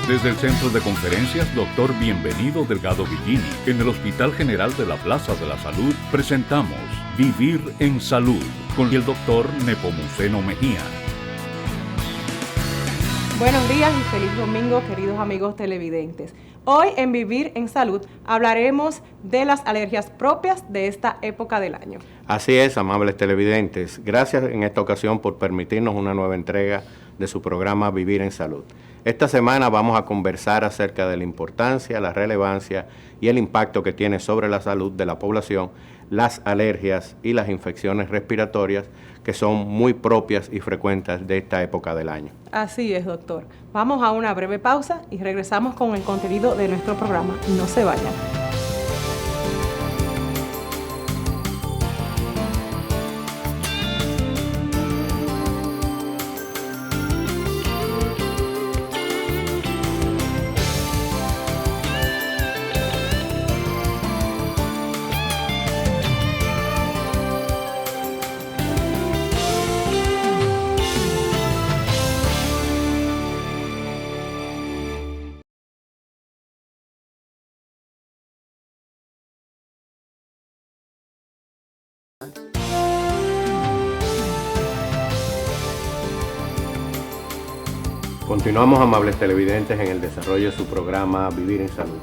Desde el Centro de Conferencias Dr. Bienvenido Delgado Villini, en el Hospital General de la Plaza de la Salud, presentamos Vivir en Salud con el Dr. Nepomuceno Mejía. Buenos días y feliz domingo, queridos amigos televidentes. Hoy en Vivir en Salud hablaremos de las alergias propias de esta época del año. Así es, amables televidentes. Gracias en esta ocasión por permitirnos una nueva entrega de su programa Vivir en Salud. Esta semana vamos a conversar acerca de la importancia, la relevancia y el impacto que tiene sobre la salud de la población las alergias y las infecciones respiratorias que son muy propias y frecuentes de esta época del año. Así es, doctor. Vamos a una breve pausa y regresamos con el contenido de nuestro programa. No se vayan. Continuamos, amables televidentes, en el desarrollo de su programa Vivir en Salud.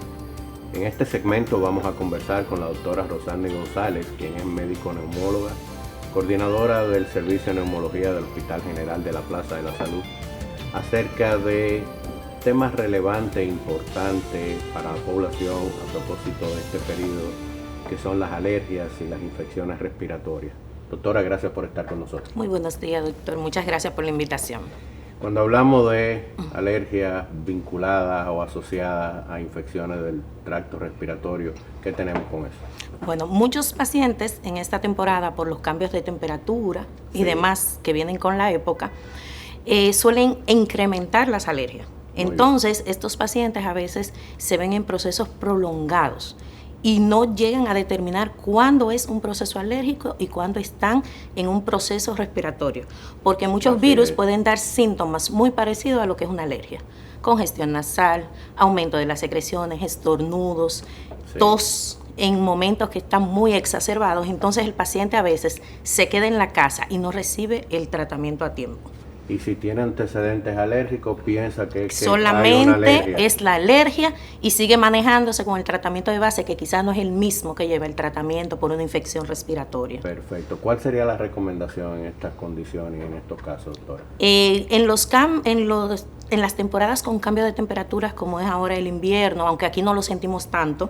En este segmento vamos a conversar con la doctora Rosarny González, quien es médico neumóloga, coordinadora del Servicio de Neumología del Hospital General de la Plaza de la Salud, acerca de temas relevantes e importantes para la población a propósito de este periodo, que son las alergias y las infecciones respiratorias. Doctora, gracias por estar con nosotros. Muy buenos días, doctor. Muchas gracias por la invitación. Cuando hablamos de alergias vinculadas o asociadas a infecciones del tracto respiratorio, ¿qué tenemos con eso? Bueno, muchos pacientes en esta temporada, por los cambios de temperatura y demás que vienen con la época, suelen incrementar las alergias. Entonces, estos pacientes a veces se ven en procesos prolongados y no llegan a determinar cuándo es un proceso alérgico y cuándo están en un proceso respiratorio, porque muchos virus pueden dar síntomas muy parecidos a lo que es una alergia: congestión nasal, aumento de las secreciones, estornudos, tos en momentos que están muy exacerbados. Entonces el paciente a veces se queda en la casa y no recibe el tratamiento a tiempo. Y si tiene antecedentes alérgicos, piensa que solamente hay una alergia. Es la alergia y sigue manejándose con el tratamiento de base, que quizás no es el mismo que lleva el tratamiento por una infección respiratoria. Perfecto. ¿Cuál sería la recomendación en estas condiciones y en estos casos, doctora? En las temporadas con cambio de temperaturas, como es ahora el invierno, aunque aquí no lo sentimos tanto,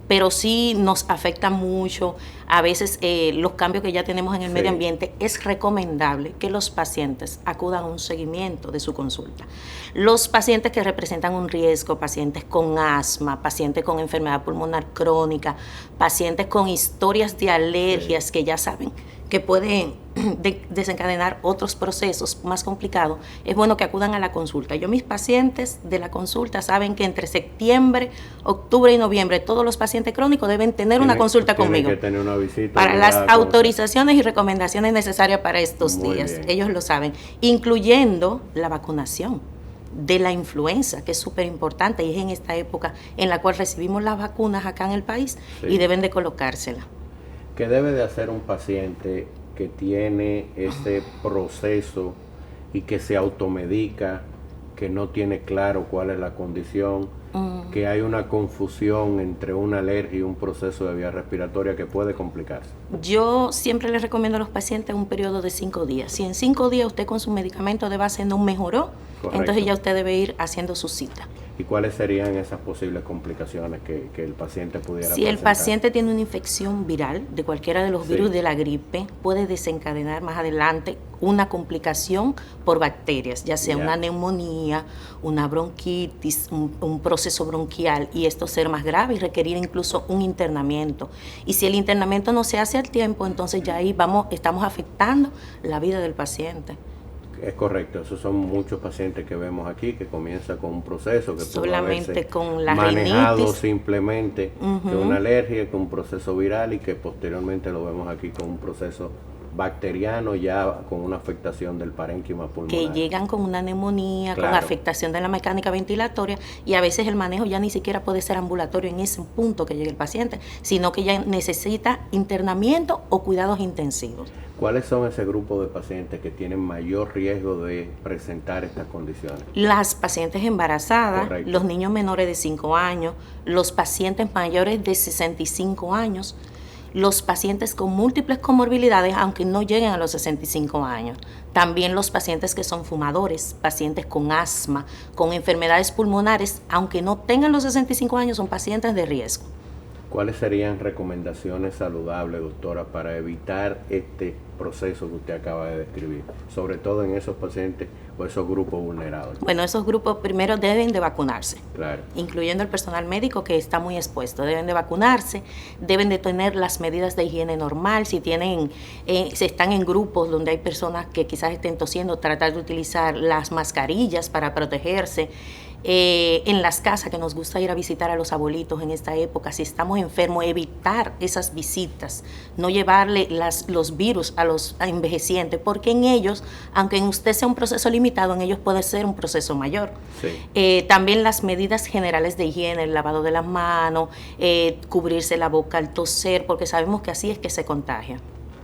pero sí nos afecta mucho a veces los cambios que ya tenemos en el medio ambiente, es recomendable que los pacientes acudan a un seguimiento de su consulta. Los pacientes que representan un riesgo, pacientes con asma, pacientes con enfermedad pulmonar crónica, pacientes con historias de alergias que ya saben que pueden desencadenar otros procesos más complicados, es bueno que acudan a la consulta. Mis pacientes de la consulta saben que entre septiembre, octubre y noviembre todos los pacientes crónicos deben tener una consulta conmigo. Que tener una visita para las autorizaciones y recomendaciones necesarias para estos días. Bien. Ellos lo saben, incluyendo la vacunación de la influenza, que es súper importante y es en esta época en la cual recibimos las vacunas acá en el país y deben de colocársela. ¿Qué debe de hacer un paciente que tiene ese proceso y que se automedica, que no tiene claro cuál es la condición, que hay una confusión entre una alergia y un proceso de vía respiratoria que puede complicarse? Yo siempre les recomiendo a los pacientes un periodo de 5 días. Si en 5 días usted con su medicamento de base no mejoró, entonces ya usted debe ir haciendo su cita. ¿Y cuáles serían esas posibles complicaciones que el paciente pudiera presentar? Si el paciente tiene una infección viral de cualquiera de los virus de la gripe, puede desencadenar más adelante una complicación por bacterias, ya sea una neumonía, una bronquitis, un proceso bronquial, y esto ser más grave y requerir incluso un internamiento. Y si el internamiento no se hace al tiempo, entonces ya ahí estamos afectando la vida del paciente. Es correcto, esos son muchos pacientes que vemos aquí que comienza con un proceso que solamente con la manejado rinitis, simplemente que una alergia, con un proceso viral, y que posteriormente lo vemos aquí con un proceso bacterianos ya con una afectación del parénquima pulmonar. Que llegan con una neumonía, Claro. con afectación de la mecánica ventilatoria, y a veces el manejo ya ni siquiera puede ser ambulatorio en ese punto que llegue el paciente, sino que ya necesita internamiento o cuidados intensivos. ¿Cuáles son ese grupo de pacientes que tienen mayor riesgo de presentar estas condiciones? Las pacientes embarazadas, Correcto. los niños menores de 5 años, los pacientes mayores de 65 años, los pacientes con múltiples comorbilidades, aunque no lleguen a los 65 años. También los pacientes que son fumadores, pacientes con asma, con enfermedades pulmonares, aunque no tengan los 65 años, son pacientes de riesgo. ¿Cuáles serían recomendaciones saludables, doctora, para evitar este proceso que usted acaba de describir, sobre todo en esos pacientes o esos grupos vulnerables? Bueno, esos grupos primero deben de vacunarse, Claro. incluyendo el personal médico que está muy expuesto. Deben de vacunarse, deben de tener las medidas de higiene normal. Si están en grupos donde hay personas que quizás estén tosiendo, tratar de utilizar las mascarillas para protegerse. En las casas, que nos gusta ir a visitar a los abuelitos en esta época, si estamos enfermos, evitar esas visitas, no llevarle los virus a los envejecientes, porque en ellos, aunque en usted sea un proceso limitado, en ellos puede ser un proceso mayor. Sí. También las medidas generales de higiene, el lavado de las manos, cubrirse la boca al toser, porque sabemos que así es que se contagian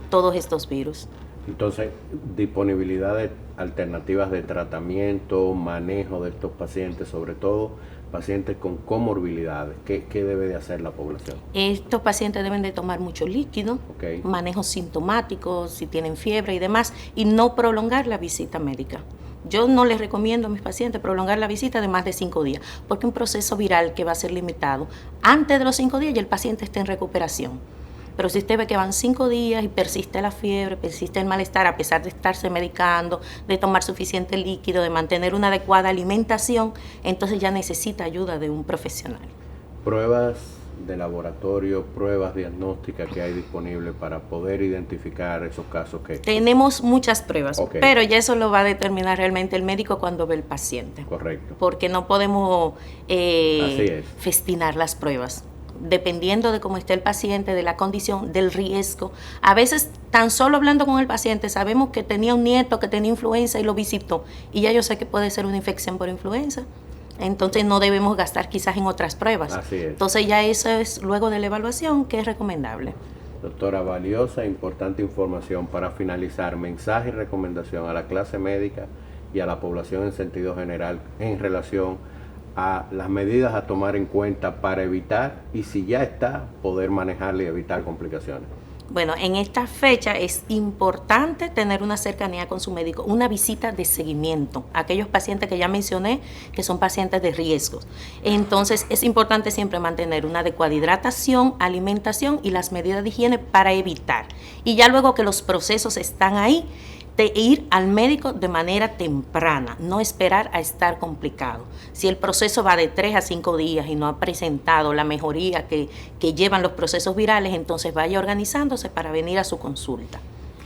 todos estos virus. Entonces, disponibilidad de alternativas de tratamiento, manejo de estos pacientes, sobre todo pacientes con comorbilidades. ¿Qué debe de hacer la población? Estos pacientes deben de tomar mucho líquido, Ok. manejo sintomático, si tienen fiebre y demás, y no prolongar la visita médica. Yo no les recomiendo a mis pacientes prolongar la visita de más de 5 días, porque un proceso viral que va a ser limitado, antes de los 5 días ya el paciente está en recuperación. Pero si usted ve que van 5 días y persiste la fiebre, persiste el malestar, a pesar de estarse medicando, de tomar suficiente líquido, de mantener una adecuada alimentación, entonces ya necesita ayuda de un profesional. Pruebas de laboratorio, pruebas diagnósticas que hay disponibles para poder identificar esos casos que... Tenemos muchas pruebas, Ok. pero ya eso lo va a determinar realmente el médico cuando ve el paciente. Correcto. Porque no podemos Así es. festinar las pruebas. Dependiendo de cómo esté el paciente, de la condición, del riesgo. A veces, tan solo hablando con el paciente, sabemos que tenía un nieto que tenía influenza y lo visitó. Y ya yo sé que puede ser una infección por influenza. Entonces no debemos gastar quizás en otras pruebas. Así es. Entonces ya eso es luego de la evaluación que es recomendable. Doctora, valiosa e importante información. Para finalizar, mensaje y recomendación a la clase médica y a la población en sentido general en relación a las medidas a tomar en cuenta para evitar, y si ya está, poder manejarla y evitar complicaciones. Bueno, en esta fecha es importante tener una cercanía con su médico, una visita de seguimiento a aquellos pacientes que ya mencioné que son pacientes de riesgos. Entonces es importante siempre mantener una adecuada hidratación, alimentación y las medidas de higiene para evitar. Y ya luego que los procesos están ahí, de ir al médico de manera temprana, no esperar a estar complicado. Si el proceso va de 3 a 5 días y no ha presentado la mejoría que llevan los procesos virales, entonces vaya organizándose para venir a su consulta,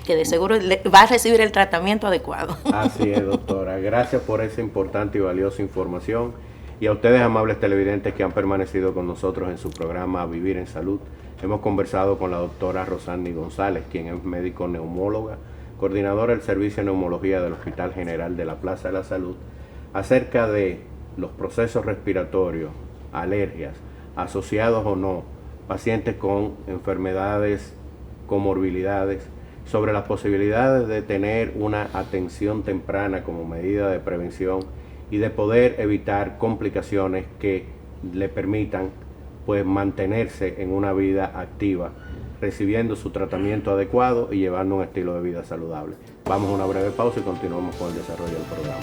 que de seguro va a recibir el tratamiento adecuado. Así es, doctora. Gracias por esa importante y valiosa información. Y a ustedes, amables televidentes que han permanecido con nosotros en su programa Vivir en Salud, hemos conversado con la doctora Rosandi González, quien es médico neumóloga, coordinadora del Servicio de Neumología del Hospital General de la Plaza de la Salud, acerca de los procesos respiratorios, alergias, asociados o no, pacientes con enfermedades, comorbilidades, sobre las posibilidades de tener una atención temprana como medida de prevención y de poder evitar complicaciones que le permitan pues mantenerse en una vida activa, recibiendo su tratamiento adecuado y llevando un estilo de vida saludable. Vamos a una breve pausa y continuamos con el desarrollo del programa.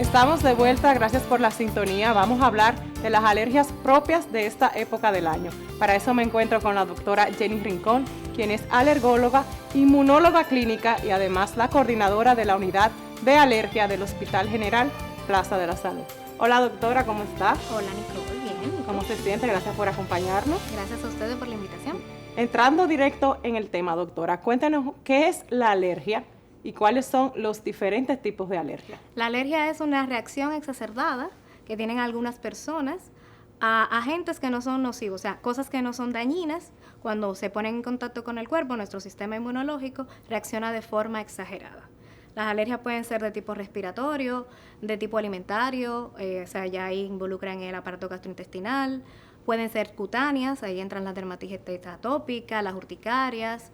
Estamos de vuelta, gracias por la sintonía. Vamos a hablar de las alergias propias de esta época del año. Para eso me encuentro con la doctora Jenny Rincón, quien es alergóloga, inmunóloga clínica y además la coordinadora de la unidad de alergia del Hospital General Plaza de la Salud. Hola doctora, ¿cómo está? Hola Nicole, bien. ¿Cómo se siente? Gracias por acompañarnos. Gracias a ustedes por la invitación. Entrando directo en el tema, doctora, cuéntanos qué es la alergia y cuáles son los diferentes tipos de alergia. La alergia es una reacción exacerbada que tienen algunas personas a agentes que no son nocivos, o sea, cosas que no son dañinas. Cuando se ponen en contacto con el cuerpo, nuestro sistema inmunológico reacciona de forma exagerada. Las alergias pueden ser de tipo respiratorio, de tipo alimentario, o sea, ya ahí involucran el aparato gastrointestinal. Pueden ser cutáneas, ahí entran las dermatitis atópicas, las urticarias,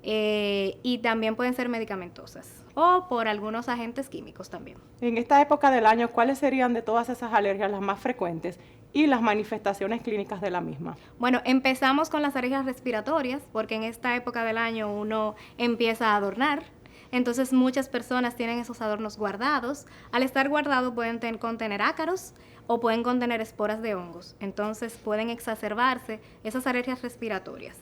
y también pueden ser medicamentosas o por algunos agentes químicos también. En esta época del año, ¿cuáles serían de todas esas alergias las más frecuentes y las manifestaciones clínicas de la misma? Bueno, empezamos con las alergias respiratorias porque en esta época del año uno empieza a adornar. Entonces muchas personas tienen esos adornos guardados. Al estar guardados pueden contener ácaros o pueden contener esporas de hongos. Entonces pueden exacerbarse esas alergias respiratorias.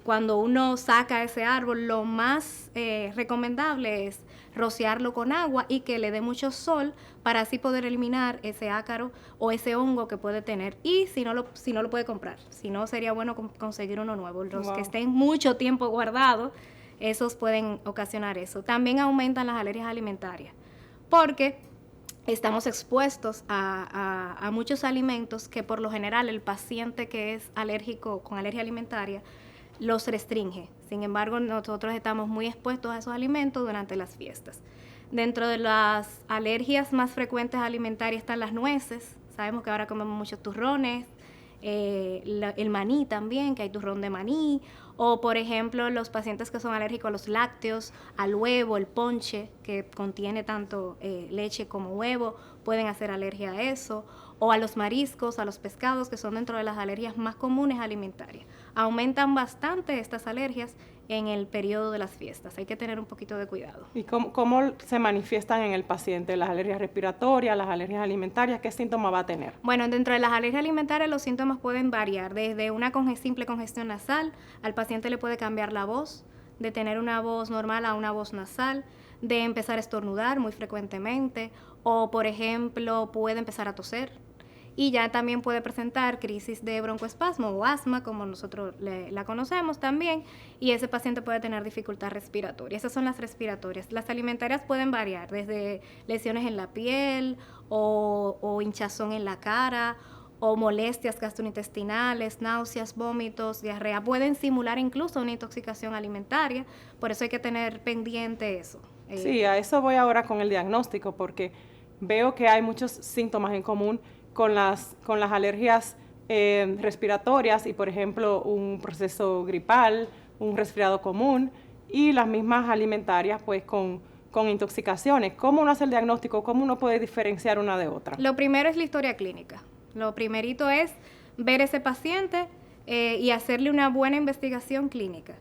Cuando uno saca ese árbol, lo más recomendable es rociarlo con agua y que le dé mucho sol para así poder eliminar ese ácaro o ese hongo que puede tener. Y si no lo puede comprar, si no sería bueno conseguir uno nuevo. Los que estén mucho tiempo guardados, esos pueden ocasionar eso. También aumentan las alergias alimentarias porque estamos expuestos a muchos alimentos que por lo general el paciente que es alérgico con alergia alimentaria los restringe. Sin embargo, nosotros estamos muy expuestos a esos alimentos durante las fiestas. Dentro de las alergias más frecuentes alimentarias están las nueces. Sabemos que ahora comemos muchos turrones, el maní también, que hay turrón de maní, o por ejemplo los pacientes que son alérgicos a los lácteos, al huevo, el ponche que contiene tanto leche como huevo, pueden hacer alergia a eso, o a los mariscos, a los pescados, que son dentro de las alergias más comunes alimentarias. Aumentan bastante estas alergias en el periodo de las fiestas. Hay que tener un poquito de cuidado. ¿Y cómo se manifiestan en el paciente las alergias respiratorias, las alergias alimentarias? ¿Qué síntomas va a tener? Bueno, dentro de las alergias alimentarias los síntomas pueden variar, desde una simple congestión nasal, al paciente le puede cambiar la voz, de tener una voz normal a una voz nasal, de empezar a estornudar muy frecuentemente, o por ejemplo puede empezar a toser. Y ya también puede presentar crisis de broncoespasmo o asma, como nosotros la conocemos también, y ese paciente puede tener dificultad respiratoria. Esas son las respiratorias. Las alimentarias pueden variar, desde lesiones en la piel o hinchazón en la cara, o molestias gastrointestinales, náuseas, vómitos, diarrea. Pueden simular incluso una intoxicación alimentaria, por eso hay que tener pendiente eso. Sí, a eso voy ahora con el diagnóstico, porque veo que hay muchos síntomas en común con las alergias respiratorias y, por ejemplo, un proceso gripal, un resfriado común y las mismas alimentarias, pues, con intoxicaciones. ¿Cómo uno hace el diagnóstico? ¿Cómo uno puede diferenciar una de otra? Lo primero es la historia clínica. Lo primerito es ver ese paciente y hacerle una buena investigación clínica.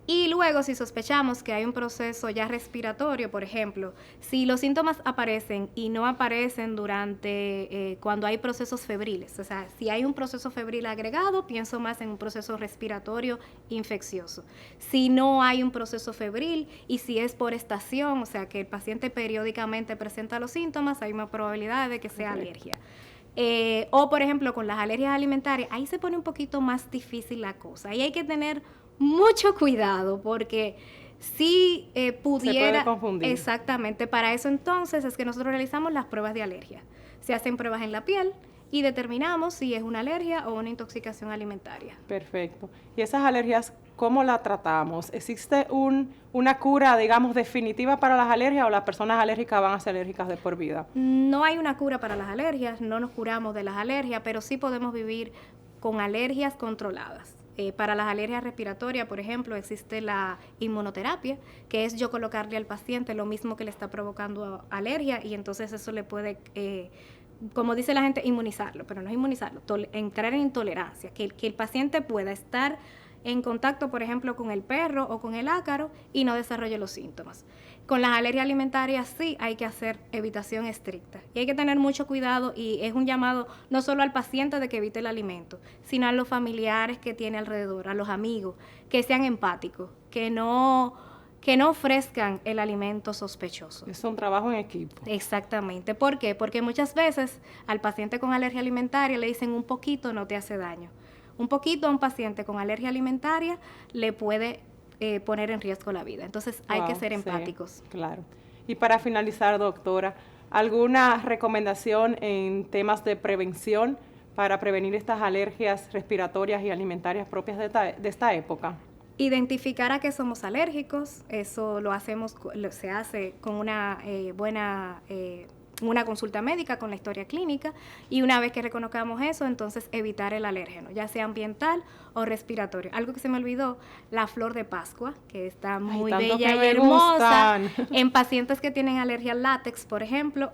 Y luego, si sospechamos que hay un proceso ya respiratorio, por ejemplo, si los síntomas aparecen y no aparecen durante cuando hay procesos febriles, o sea, si hay un proceso febril agregado, pienso más en un proceso respiratorio infeccioso. Si no hay un proceso febril y si es por estación, o sea, que el paciente periódicamente presenta los síntomas, hay una probabilidad de que sea alergia. O, por ejemplo, con las alergias alimentarias, ahí se pone un poquito más difícil la cosa. Ahí hay que tener mucho cuidado porque si pudiera... Se puede confundir. Exactamente. Para eso entonces es que nosotros realizamos las pruebas de alergia. Se hacen pruebas en la piel y determinamos si es una alergia o una intoxicación alimentaria. Perfecto. ¿Y esas alergias cómo las tratamos? ¿Existe una cura, digamos, definitiva para las alergias o las personas alérgicas van a ser alérgicas de por vida? No hay una cura para las alergias, no nos curamos de las alergias, pero sí podemos vivir con alergias controladas. Para las alergias respiratorias, por ejemplo, existe la inmunoterapia, que es yo colocarle al paciente lo mismo que le está provocando alergia y entonces eso le puede, como dice la gente, inmunizarlo, pero no es inmunizarlo, entrar en intolerancia, que el paciente pueda estar en contacto, por ejemplo, con el perro o con el ácaro y no desarrolle los síntomas. Con las alergias alimentarias sí hay que hacer evitación estricta y hay que tener mucho cuidado, y es un llamado no solo al paciente de que evite el alimento, sino a los familiares que tiene alrededor, a los amigos, que sean empáticos, que no ofrezcan el alimento sospechoso. Es un trabajo en equipo. Exactamente. ¿Por qué? Porque muchas veces al paciente con alergia alimentaria le dicen un poquito no te hace daño. Un poquito a un paciente con alergia alimentaria le puede poner en riesgo la vida. Entonces hay que ser empáticos. Sí, claro. Y para finalizar, doctora, ¿alguna recomendación en temas de prevención para prevenir estas alergias respiratorias y alimentarias propias de esta época? Identificar a qué somos alérgicos, eso se hace con una consulta médica con la historia clínica, y una vez que reconozcamos eso, entonces evitar el alérgeno, ya sea ambiental o respiratorio. Algo que se me olvidó, la flor de Pascua, que está muy bella y hermosa. En pacientes que tienen alergia al látex, por ejemplo,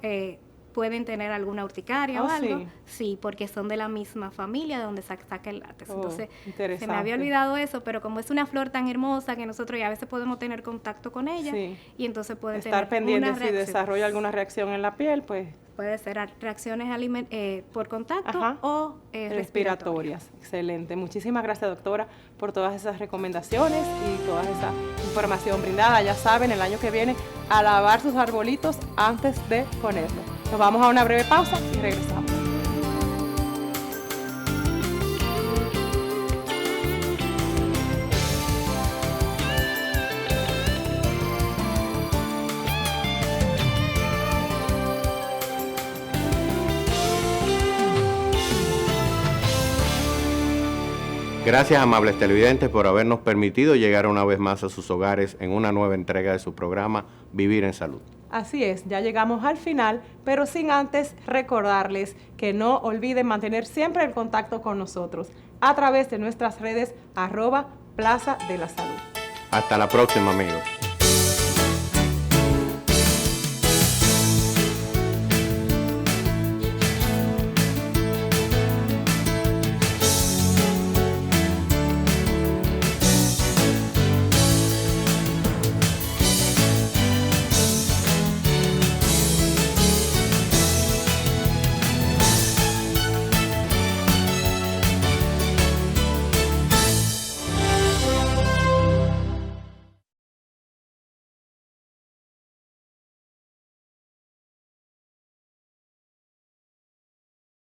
pueden tener alguna urticaria o algo. Sí, porque son de la misma familia de donde saca el látex. Entonces, se me había olvidado eso, pero como es una flor tan hermosa que nosotros ya a veces podemos tener contacto con ella, y entonces puede estar pendiente si desarrolla alguna reacción en la piel, pues puede ser reacciones por contacto o respiratorias. Excelente. Muchísimas gracias, doctora, por todas esas recomendaciones y toda esa información brindada. Ya saben, el año que viene a lavar sus arbolitos antes de ponerlos. Nos vamos a una breve pausa y regresamos. Gracias, amables televidentes, por habernos permitido llegar una vez más a sus hogares en una nueva entrega de su programa Vivir en Salud. Así es, ya llegamos al final, pero sin antes recordarles que no olviden mantener siempre el contacto con nosotros a través de nuestras redes @Plaza de la Salud. Hasta la próxima, amigos.